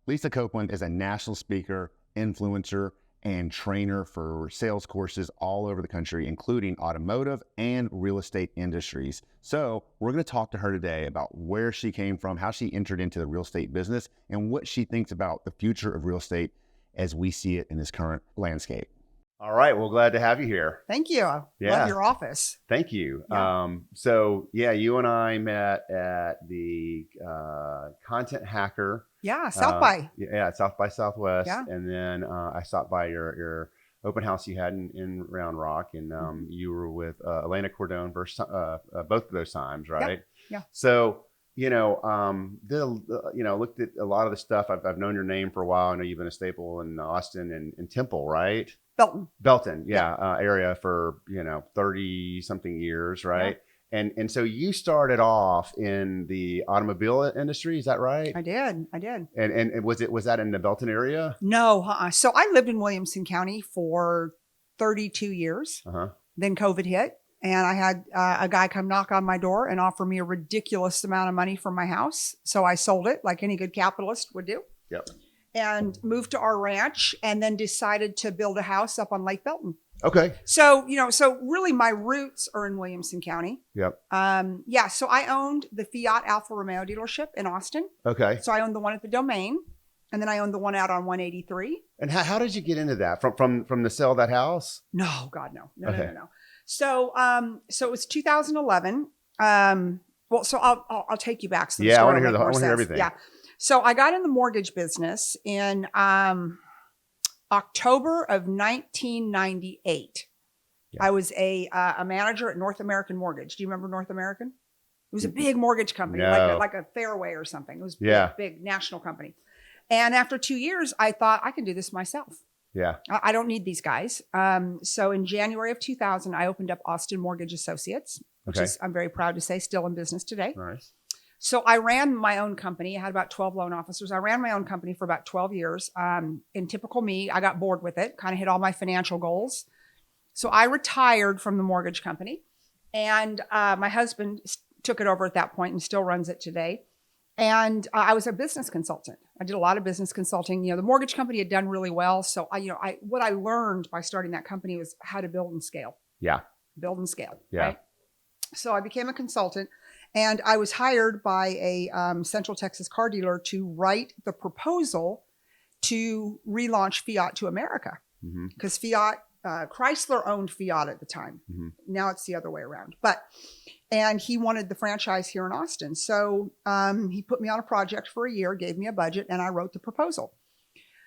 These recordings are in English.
Lisa Copeland is a national speaker, influencer, and trainer for sales courses all over the country, including automotive and real estate industries. So we're going to talk to her today about where she came from, how she entered into the real estate business, and what she thinks about the future of real estate as we see it in this current landscape. All right. Well, glad to have you here. Thank you. I love your office. Thank you. Yeah. You and I met at the Content Hacker. Yeah, South by. South by Southwest. Yeah. And then I stopped by your open house you had in Round Rock, and you were with Elena Cardone both of those times, right? Yeah. So, looked at a lot of the stuff. I've known your name for a while. I know you've been a staple in Austin and Temple, right? Belton, area for 30 something years, right? Yeah. And so you started off in the automobile industry, is that right? I did. And was that in the Belton area? No, so I lived in Williamson County for 32 years. Then COVID hit, and I had a guy come knock on my door and offer me a ridiculous amount of money for my house. So I sold it like any good capitalist would do. Yep. And moved to our ranch, and then decided to build a house up on Lake Belton. Okay. So, so really my roots are in Williamson County. Yep. So I owned the Fiat Alfa Romeo dealership in Austin. Okay. So I owned the one at the Domain, and then I owned the one out on 183. And how did you get into that? From the sale of that house? No, God, no. Okay. No. So it was 2011. So I'll take you back. I want to hear everything. Yeah. So I got in the mortgage business in October of 1998. Yeah. I was a manager at North American Mortgage. Do you remember North American? It was a big mortgage company, like a Fairway or something. It was big national company. And after 2 years, I thought I can do this myself. Yeah. I don't need these guys. So in January of 2000, I opened up Austin Mortgage Associates, which is, I'm very proud to say, still in business today. Nice. So I ran my own company. I had about 12 loan officers. I ran my own company for about 12 years. In typical me, I got bored with it, kind of hit all my financial goals. So I retired from the mortgage company, and my husband took it over at that point and still runs it today. And I was a business consultant. I did a lot of business consulting. The mortgage company had done really well. So what I learned by starting that company was how to build and scale. Yeah. Build and scale. Yeah. Right? So I became a consultant. And I was hired by a Central Texas car dealer to write the proposal to relaunch Fiat to America. Because Chrysler owned Fiat at the time. Now it's the other way around. And he wanted the franchise here in Austin. So he put me on a project for a year, gave me a budget, and I wrote the proposal.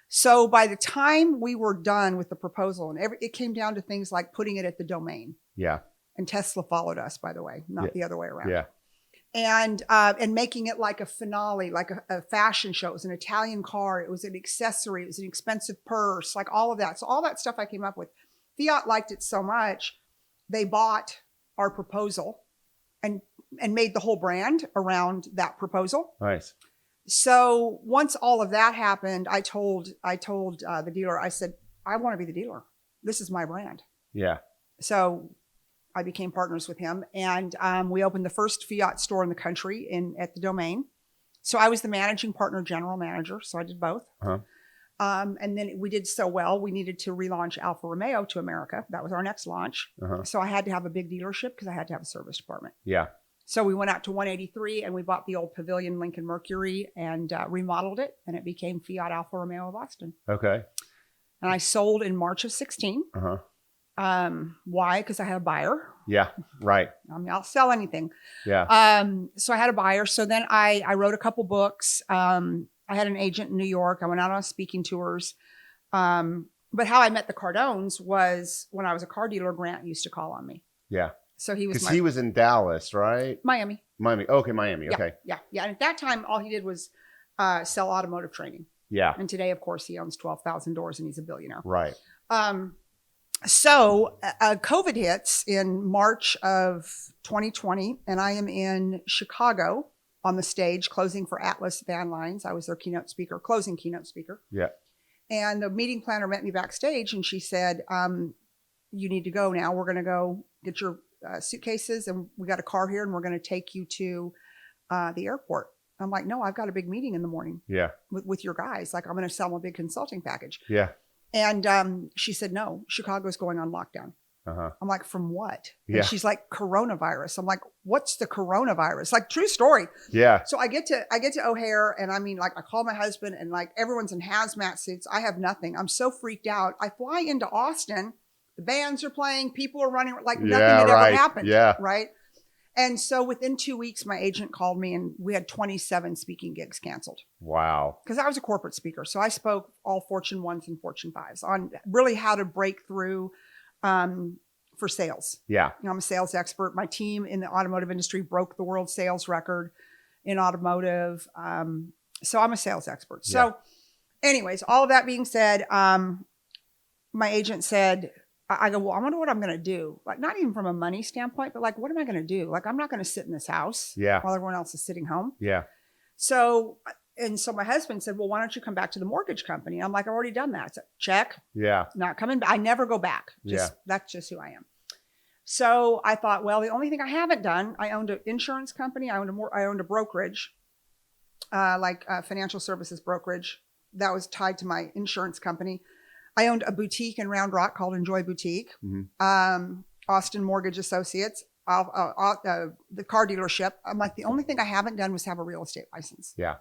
So by the time we were done with the proposal, and it came down to things like putting it at the Domain. Yeah. And Tesla followed us, by the way, not the other way around. Yeah. And making it like a finale, like a fashion show. It was an Italian car. It was an accessory. It was an expensive purse, like all of that. So all that stuff I came up with. Fiat liked it so much, they bought our proposal and made the whole brand around that proposal. Nice. So once all of that happened, I told the dealer, I said, I want to be the dealer. This is my brand. Yeah. So I became partners with him, and we opened the first Fiat store in the country at the Domain. So I was the managing partner, general manager. So I did both. And then we did so well, we needed to relaunch Alfa Romeo to America. That was our next launch. So I had to have a big dealership because I had to have a service department. Yeah. So we went out to 183 and we bought the old Pavilion Lincoln Mercury and remodeled it, and it became Fiat Alfa Romeo of Austin. Okay. And I sold in March of 16. Why? Because I had a buyer. Yeah, right. I mean, I'll sell anything. Yeah. So I had a buyer. So then I wrote a couple books. I had an agent in New York. I went out on speaking tours. But how I met the Cardones was when I was a car dealer, Grant used to call on me. Yeah. So he was because he was in Dallas, right? Miami. Okay, Miami. Okay. Yeah. And at that time, all he did was sell automotive training. Yeah. And today, of course, he owns 12,000 doors and he's a billionaire. Right. So COVID hits in March of 2020, and I am in Chicago on the stage closing for Atlas Van Lines. I was their closing keynote speaker. Yeah. And the meeting planner met me backstage, and she said, you need to go now. We're going to go get your suitcases, and we got a car here, and we're going to take you to the airport. I'm like, no, I've got a big meeting in the morning Yeah. with your guys. Like, I'm going to sell them a big consulting package. Yeah. And she said, no, Chicago's going on lockdown. Uh-huh. I'm like, from what? Yeah. And she's like, coronavirus. I'm like, what's the coronavirus? Like, true story. Yeah. So I get to O'Hare, and I mean, like, I call my husband, and like everyone's in hazmat suits. I have nothing. I'm so freaked out. I fly into Austin. The bands are playing. People are running like nothing had ever happened. Yeah. Right. And so within 2 weeks, my agent called me, and we had 27 speaking gigs canceled. Wow. Because I was a corporate speaker. So I spoke all Fortune 1s and Fortune 5s on really how to break through for sales. Yeah. You know, I'm a sales expert. My team in the automotive industry broke the world sales record in automotive. So I'm a sales expert. Yeah. So anyways, all of that being said, my agent said, I go, well, I wonder what I'm going to do. Like, not even from a money standpoint, but like, what am I going to do? Like, I'm not going to sit in this house Yeah. while everyone else is sitting home. Yeah. So my husband said, well, why don't you come back to the mortgage company? I'm like, I've already done that. I said, check. Yeah. Not coming back. I never go back. That's just who I am. So I thought, well, the only thing I haven't done, I owned an insurance company. I owned a brokerage, financial services brokerage that was tied to my insurance company. I owned a boutique in Round Rock called Enjoy Boutique, Austin Mortgage Associates, the car dealership. I'm like, the only thing I haven't done was have a real estate license. Yeah.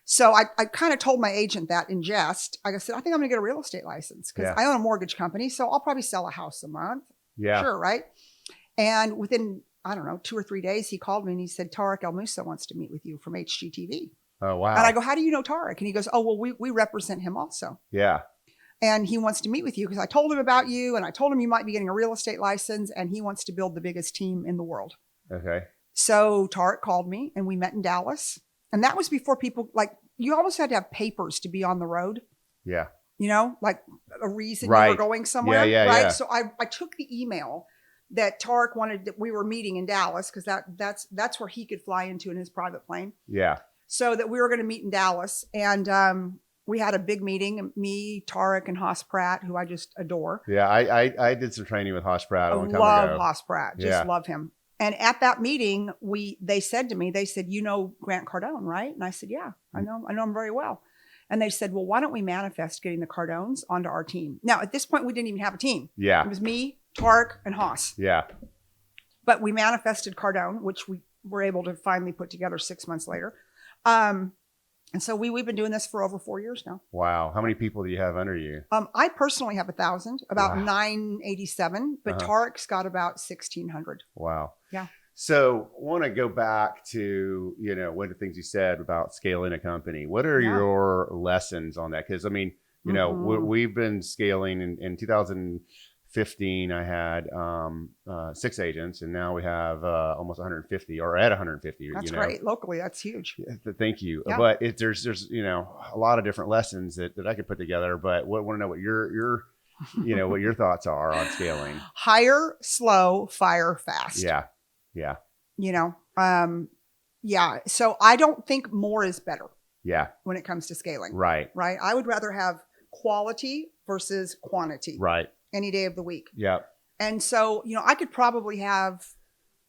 So I kind of told my agent that in jest. I said, I think I'm going to get a real estate license because I own a mortgage company. So I'll probably sell a house a month. Yeah. Sure. Right. And within, I don't know, 2 or 3 days, he called me and he said, Tarek El Moussa wants to meet with you from HGTV. Oh, wow. And I go, how do you know Tarek? And he goes, oh, well, we represent him also. Yeah. And he wants to meet with you because I told him about you, and I told him you might be getting a real estate license, and he wants to build the biggest team in the world. Okay. So Tarek called me, and we met in Dallas. And that was before people, like, you almost had to have papers to be on the road. Yeah. You know, like a reason you were going somewhere. Yeah. Right. So I took the email that Tarek wanted, that we were meeting in Dallas, because that's where he could fly into in his private plane. Yeah. So that we were going to meet in Dallas. And we had a big meeting, me, Tarek, and Haas Pratt, who I just adore. Yeah, I did some training with Haas Pratt a long time ago. I love Haas Pratt. Just love him. And at that meeting, they said to me, you know Grant Cardone, right? And I said, yeah, I know him very well. And they said, well, why don't we manifest getting the Cardones onto our team? Now, at this point, we didn't even have a team. Yeah. It was me, Tarek, and Haas. Yeah. But we manifested Cardone, which we were able to finally put together 6 months later. And so we've been doing this for over 4 years now. Wow. How many people do you have under you? I personally have 1,000, about 987, but Tarek's got about 1,600. Wow. Yeah. So I want to go back to, one of the things you said about scaling a company. What are your lessons on that? Because, I mean, we've been scaling in 2015, I had 6 agents, and now we have almost 150, or at 150. That's great. Locally, that's huge. Thank you. Yeah. But there's a lot of different lessons that I could put together. But I want to know what your what your thoughts are on scaling. Hire slow, fire fast. Yeah. Yeah. So I don't think more is better. Yeah. When it comes to scaling. Right. Right. I would rather have quality versus quantity. Right. Any day of the week. Yeah. And so, I could probably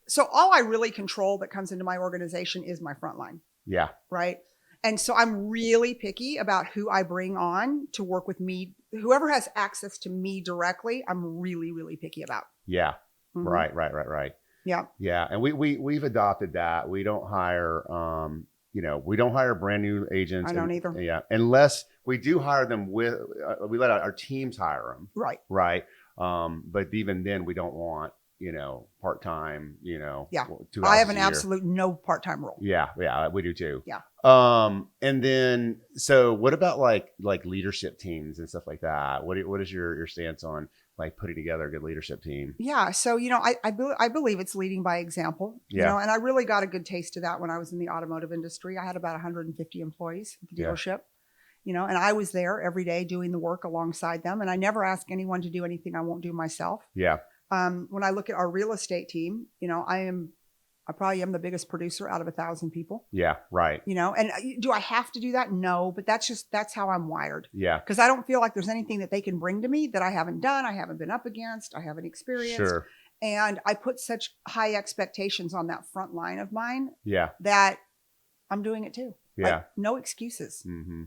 so all I really control that comes into my organization is my front line. Yeah. Right. And so I'm really picky about who I bring on to work with me. Whoever has access to me directly, I'm really, really picky about. Yeah. Mm-hmm. Right. Yeah. Yeah. And we've adopted that. We don't hire, we don't hire brand new agents. I don't either. Yeah. Unless we do hire them we let our teams hire them. Right. Right. But even then we don't want, part-time, Yeah. 2 I have hours an a year. absolute no part-time role. Yeah. Yeah. We do too. Yeah. And then, so what about like leadership teams and stuff like that? What is your stance on like putting together a good leadership team? Yeah. So, I believe it's leading by example, and I really got a good taste of that when I was in the automotive industry. I had about 150 employees at the dealership, and I was there every day doing the work alongside them. And I never ask anyone to do anything I won't do myself. Yeah. When I look at our real estate team, I probably am the biggest producer out of 1,000 people. Yeah. Right. And do I have to do that? No, but that's how I'm wired. Yeah. Because I don't feel like there's anything that they can bring to me that I haven't done, I haven't been up against, I haven't experienced. Sure. And I put such high expectations on that front line of mine. Yeah. That I'm doing it too. Yeah. Like, no excuses. Mm-hmm.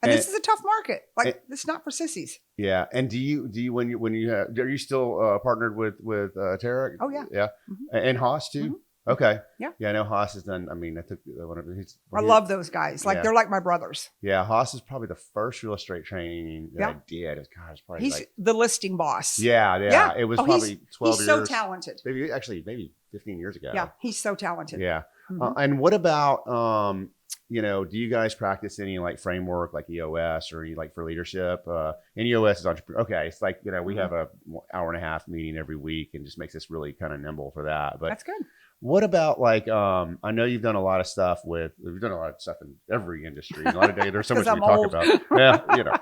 And this is a tough market. Like, it's not for sissies. Yeah. And do you are you still partnered with Tarek? Oh, yeah. Yeah. Mm-hmm. And Haas too? Mm-hmm. Okay. Yeah. Yeah. I know Haas has done, I mean, I took one of his. I love those guys. Like, they're like my brothers. Yeah. Haas is probably the first real estate training that I did. God, it's probably he's the listing boss. Yeah. It was probably 12 years. He's so talented. Maybe 15 years ago. Yeah. He's so talented. Yeah. Mm-hmm. And what about, do you guys practice any like framework like EOS or like for leadership? And EOS is entrepreneur. Okay. It's like, we have a hour and a half meeting every week and just makes us really kind of nimble for that. But that's good. What about like, I know you've done a lot of stuff we've done a lot of stuff in every industry, a lot of data. There's so much we talk about. Yeah.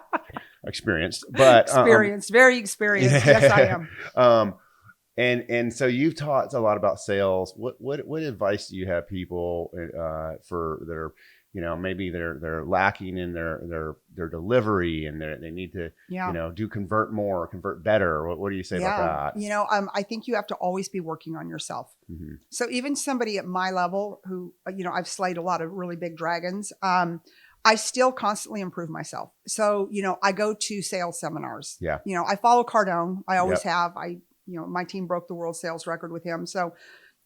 Experienced, but very experienced. Yes, I am. And so you've taught a lot about sales. What advice do you have people for their, maybe they're lacking in their delivery and they need to, do convert more, convert better. What do you say about that? I think you have to always be working on yourself. Mm-hmm. So even somebody at my level who, I've slayed a lot of really big dragons. I still constantly improve myself. So, I go to sales seminars. Yeah. I follow Cardone. I always have. My team broke the world sales record with him. So,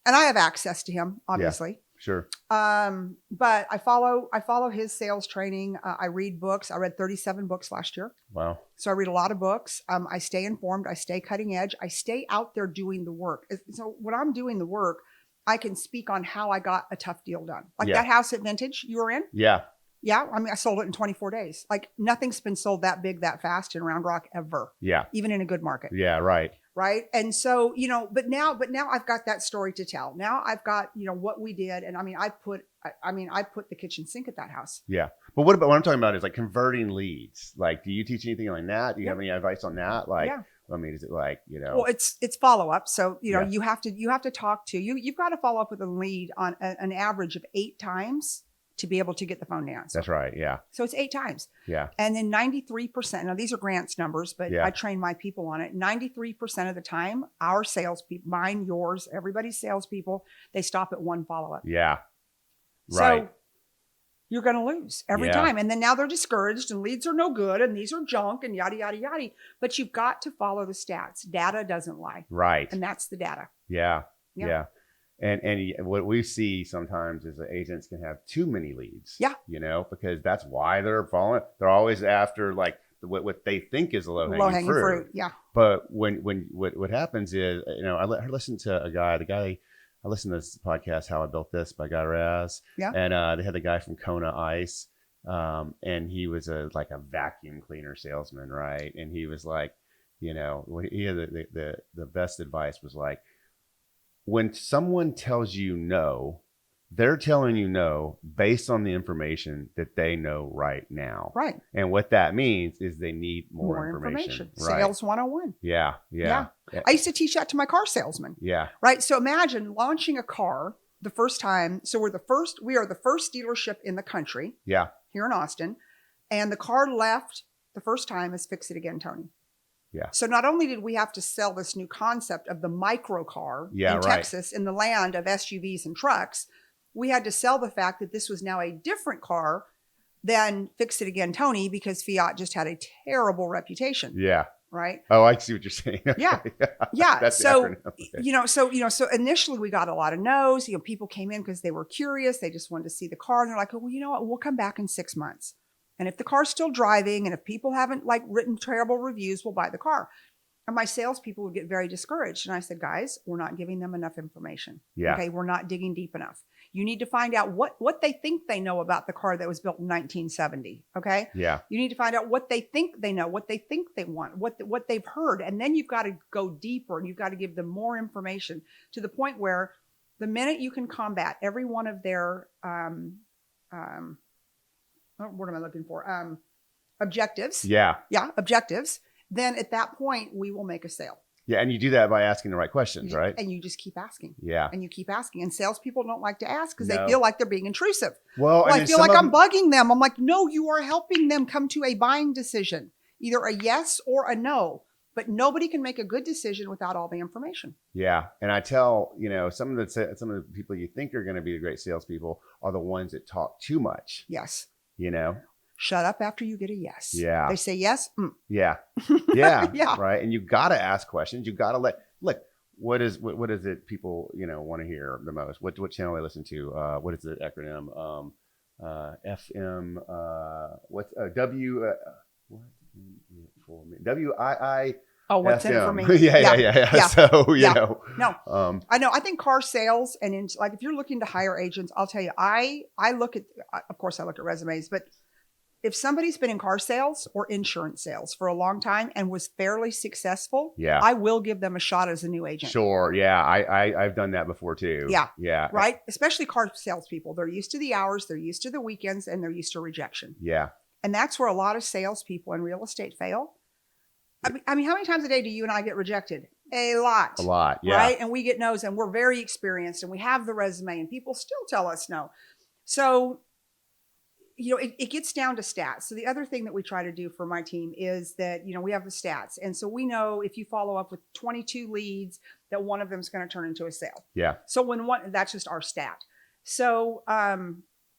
and I have access to him, obviously. Yeah, sure. But I follow his sales training. I read books. I read 37 books last year. Wow. So I read a lot of books. I stay informed. I stay cutting edge. I stay out there doing the work. So when I'm doing the work, I can speak on how I got a tough deal done. Like that house at Vintage you were in. Yeah. Yeah. I mean, I sold it in 24 days. Like nothing's been sold that big, that fast in Round Rock ever. Yeah. Even in a good market. Yeah. Right. Right. And so, but now I've got that story to tell. Now I've got, what we did. And I put the kitchen sink at that house. Yeah. But what I'm talking about is like converting leads. Like, do you teach anything on that? Do you have any advice on that? Like, I mean, is it like, Well, it's follow up. So, you have to talk to you've got to follow up with a lead on an average of 8 times to be able to get the phone to answer. That's right. Yeah. So it's 8 times. Yeah. And then 93%, now these are Grant's numbers, but I train my people on it. 93% of the time, our salespeople, mine, yours, everybody's salespeople, they stop at 1 follow-up. Yeah. Right. So you're going to lose every time. And then now they're discouraged and leads are no good and these are junk and yada, yada, yada. But you've got to follow the stats. Data doesn't lie. Right. And that's the data. Yeah. Yeah. And what we see sometimes is that agents can have too many leads. Yeah. Because that's why they're falling. They're always after like what they think is a low hanging fruit. Yeah. But what happens is, I listened to I listened to this podcast, How I Built This by Guy Raz. Yeah. And they had the guy from Kona Ice. And he was like a vacuum cleaner salesman. Right. And he was like, he had the best advice was like, when someone tells you no, they're telling you no based on the information that they know right now. Right. And what that means is they need more information. Right. Sales 101. Yeah. I used to teach that to my car salesman. Yeah. Right. So imagine launching a car the first time. So we are the first dealership in the country. Yeah. Here in Austin. And the car left the first time is Fix It Again, Tony. Yeah. So not only did we have to sell this new concept of the micro car in Texas, in the land of SUVs and trucks, we had to sell the fact that this was now a different car than Fix It Again, Tony, because Fiat just had a terrible reputation. Yeah. Right. Oh, I see what you're saying. Yeah. Yeah. That's so, okay. So initially we got a lot of no's. People came in because they were curious. They just wanted to see the car. And they're like, oh, well, you know what? We'll come back in 6 months. And if the car's still driving and if people haven't written terrible reviews, we'll buy the car. And my salespeople would get very discouraged. And I said, guys, we're not giving them enough information. Yeah. Okay. We're not digging deep enough. You need to find out what they think they know about the car that was built in 1970. Okay. Yeah. You need to find out what they think they know, what they think they want, what they've heard. And then you've got to go deeper and you've got to give them more information to the point where the minute you can combat every one of their, what am I looking for? Objectives. Yeah. Yeah. Objectives. Then at that point, we will make a sale. Yeah. And you do that by asking the right questions, right? And you just keep asking. Yeah. And you keep asking. And salespeople don't like to ask because they feel like they're being intrusive. Well, I feel like I'm bugging them. I'm like, no, you are helping them come to a buying decision, either a yes or a no. But nobody can make a good decision without all the information. Yeah. And I tell, some of the people you think are going to be the great salespeople are the ones that talk too much. Yes. Shut up after you get a yes. Yeah. They say yes. Yeah. Yeah. Yeah. Right. And you got to ask questions. You got to look, what is it people, want to hear the most? What channel they listen to? What is the acronym? FM, what's W, what? WII. Oh, what's FM. in for me? Yeah. So, No, I know. I think car sales like if you're looking to hire agents, I'll tell you, I look at, of course I look at resumes, but if somebody's been in car sales or insurance sales for a long time and was fairly successful, I will give them a shot as a new agent. Sure. Yeah. I've done that before too. Yeah. Yeah. Right. Especially car salespeople. They're used to the hours, they're used to the weekends, and they're used to rejection. Yeah. And that's where a lot of salespeople in real estate fail. I mean, how many times a day do you and I get rejected? A lot. A lot. Yeah. Right. And we get no's, and we're very experienced, and we have the resume, and people still tell us no. So, it gets down to stats. So the other thing that we try to do for my team is that, we have the stats. And so we know if you follow up with 22 leads, that one of them is going to turn into a sale. Yeah. So that's just our stat. So,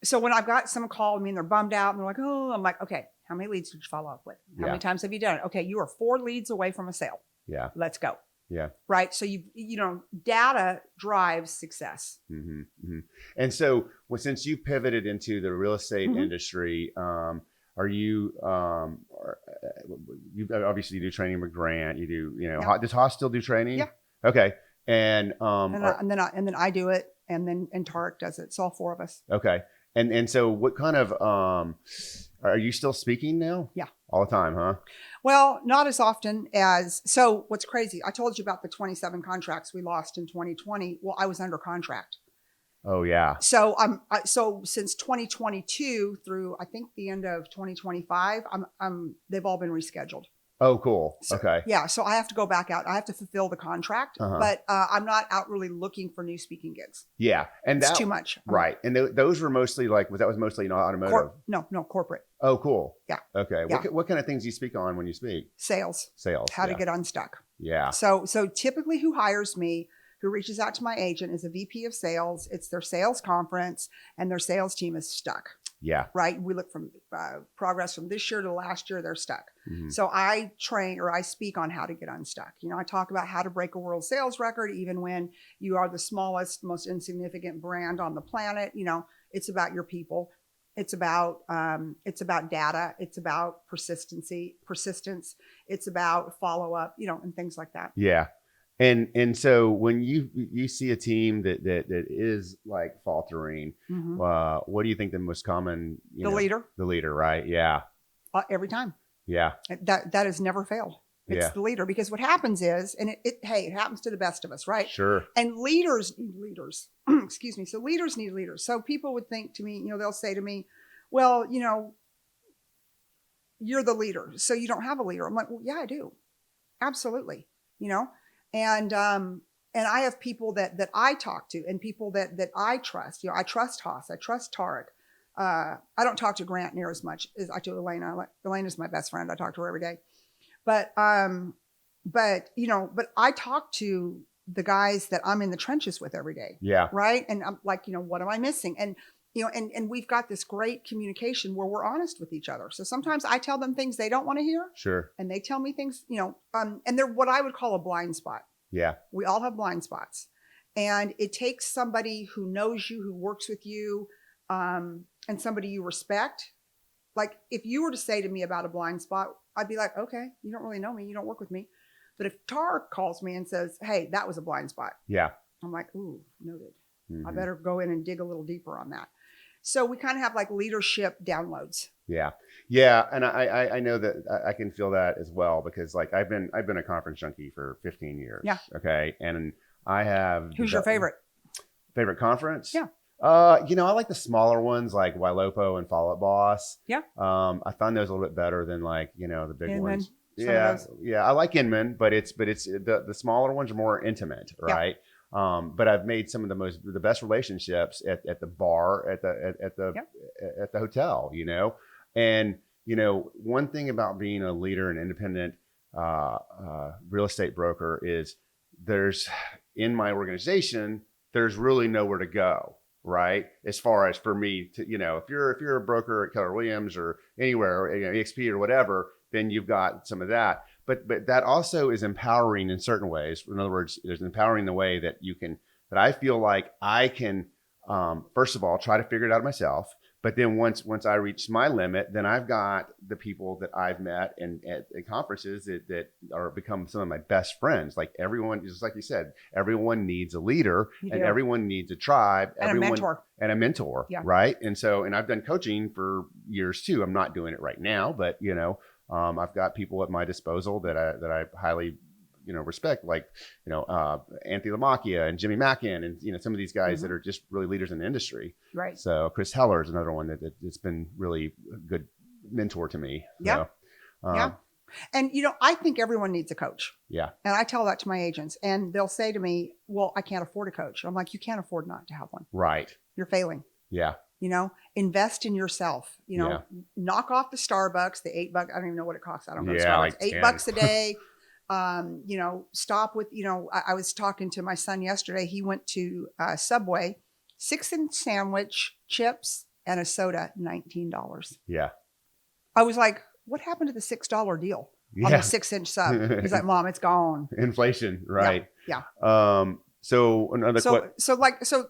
so when I've got someone call me and they're bummed out and they're like, oh, I'm like, okay, how many leads did you follow up with? How many times have you done it? Okay, you are 4 leads away from a sale. Yeah. Let's go. Yeah. Right. So data drives success. Mm-hmm, mm-hmm. And so, since you pivoted into the real estate industry, are you? You obviously do training with Grant. You do. Does Haas still do training? Yeah. Okay. And then I do it, and Tarek does it. So all 4 of us. Okay. And so, what kind of are you still speaking now? Yeah. All the time, huh? Well, not as often as, so what's crazy, I told you about the 27 contracts we lost in 2020. Well, I was under contract. Oh yeah. So so since 2022 through, I think the end of 2025, they've all been rescheduled. Oh, cool. So, okay. Yeah. So I have to go back out. I have to fulfill the contract, but I'm not out really looking for new speaking gigs. Yeah. And it's too much. Right. And those were mostly mostly automotive. No, corporate. Oh, cool. Yeah. Okay. Yeah. What kind of things do you speak on when you speak? Sales. How to get unstuck. Yeah. So typically who hires me, who reaches out to my agent, is a VP of sales. It's their sales conference and their sales team is stuck. Yeah. Right. We look from progress from this year to last year, they're stuck. Mm-hmm. So I train or I speak on how to get unstuck. I talk about how to break a world sales record, even when you are the smallest, most insignificant brand on the planet. It's about your people. It's about data. It's about persistence. It's about follow up, and things like that. Yeah. And so when you see a team that is like faltering, what do you think the most common? The leader, right? Yeah. Every time. Yeah. That has never failed. It's the leader, because what happens is, and it happens to the best of us, right? Sure. And leaders need leaders. Excuse me. So leaders need leaders. So people would think to me, they'll say to me, well, you're the leader, so you don't have a leader. I'm like, well, yeah, I do. Absolutely. And I have people that I talk to, and people that I trust. I trust Haas. I trust Tarek. I don't talk to Grant near as much as I do Elena. Elena's my best friend. I talk to her every day. But I talk to the guys that I'm in the trenches with every day. Yeah. Right. And I'm like, what am I missing? And and we've got this great communication where we're honest with each other. So sometimes I tell them things they don't want to hear. Sure. And they tell me things, and they're what I would call a blind spot. Yeah. We all have blind spots. And it takes somebody who knows you, who works with you, and somebody you respect. Like if you were to say to me about a blind spot, I'd be like, okay, you don't really know me. You don't work with me. But if Tarek calls me and says, hey, that was a blind spot. Yeah. I'm like, ooh, noted. I better go in and dig a little deeper on that. So we kind of have like leadership downloads. Yeah. Yeah. And I know that I can feel that as well, because like I've been a conference junkie for 15 years. Yeah. Okay. And I have. Who's your favorite? Favorite conference? Yeah. I like the smaller ones like Wailopo and Fall Out Boss. Yeah. I find those a little bit better than like, the big Inman, ones. Yeah. Yeah. I like Inman, but it's the smaller ones are more intimate, right? Yeah. But I've made some of the best relationships at the bar, at the hotel, and one thing about being a leader and independent real estate broker is in my organization, there's really nowhere to go, right? As far as for me to, if you're a broker at Keller Williams or anywhere, or, EXP or whatever, then you've got some of that. But that also is empowering in certain ways. In other words, there's empowering the way that that I feel like I can, first of all, try to figure it out myself. But then once I reach my limit, then I've got the people that I've met at conferences that are become some of my best friends. Like everyone, just like you said, everyone needs a leader and everyone needs a tribe. And a mentor. And a mentor, right? And I've done coaching for years too. I'm not doing it right now, but I've got people at my disposal that I highly respect, like, Anthony Lamacchia and Jimmy Mackin and, some of these guys that are just really leaders in the industry. Right. So Chris Heller is another one that's been really a good mentor to me. Yeah. So, And, I think everyone needs a coach. Yeah. And I tell that to my agents and they'll say to me, well, I can't afford a coach. I'm like, you can't afford not to have one. Right. You're failing. Yeah. Invest in yourself, knock off the Starbucks, the $8, I don't even know what it costs. I don't go to Yeah, Starbucks, like $8 a day. Stop with, I was talking to my son yesterday. He went to Subway, 6-inch sandwich, chips, and a soda, $19. Yeah. I was like, what happened to the $6 deal on the 6-inch sub? He's like, Mom, it's gone. Inflation, right? Yeah. So another so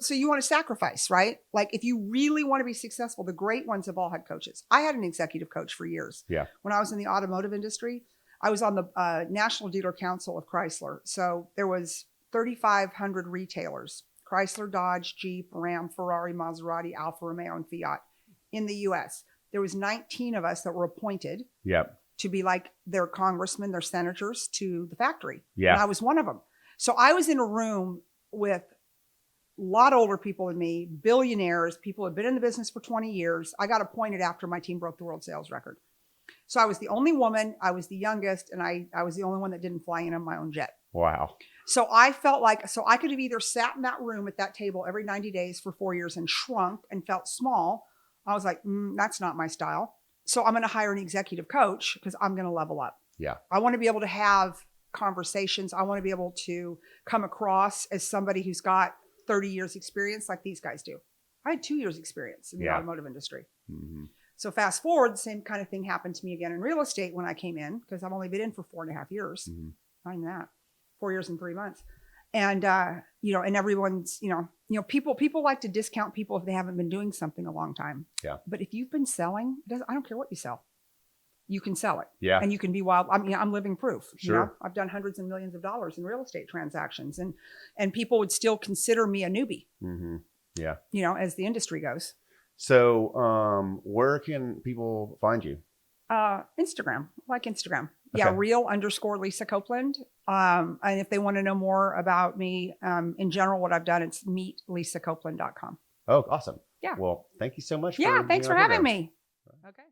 you want to sacrifice, right? Like if you really want to be successful, the great ones have all had coaches. I had an executive coach for years. Yeah. When I was in the automotive industry, I was on the National Dealer Council of Chrysler. So there was 3,500 retailers, Chrysler, Dodge, Jeep, Ram, Ferrari, Maserati, Alfa Romeo, and Fiat in the US. There was 19 of us that were appointed to be like their congressmen, their senators to the factory. Yeah. And I was one of them. So I was in a room with a lot older people than me, billionaires, people who had been in the business for 20 years. I got appointed after my team broke the world sales record. So I was the only woman, I was the youngest, and I was the only one that didn't fly in on my own jet. Wow. So I felt like, I could have either sat in that room at that table every 90 days for 4 years and shrunk and felt small. I was like, that's not my style. So I'm going to hire an executive coach because I'm going to level up. Yeah. I want to be able to have conversations. I want to be able to come across as somebody who's got 30 years experience like these guys do. I had 2 years experience in the automotive industry. Mm-hmm. So fast forward, the same kind of thing happened to me again in real estate when I came in, because I've only been in for 4.5 years. Mm-hmm. Not even that, 4 years and 3 months. And, and everyone's, people like to discount people if they haven't been doing something a long time. Yeah. But if you've been selling, I don't care what you sell. You can sell it. Yeah. And you can be wild. I mean, I'm living proof. Sure. I've done hundreds of millions of dollars in real estate transactions, and people would still consider me a newbie. Mm-hmm. Yeah. As the industry goes. So, where can people find you? Instagram, like Instagram. Okay. Yeah. Real_Lisa Copeland. And if they want to know more about me, in general, what I've done, it's meetlisacopeland.com. Oh, awesome. Yeah. Well, thank you so much. Yeah. Thanks for having me. Okay.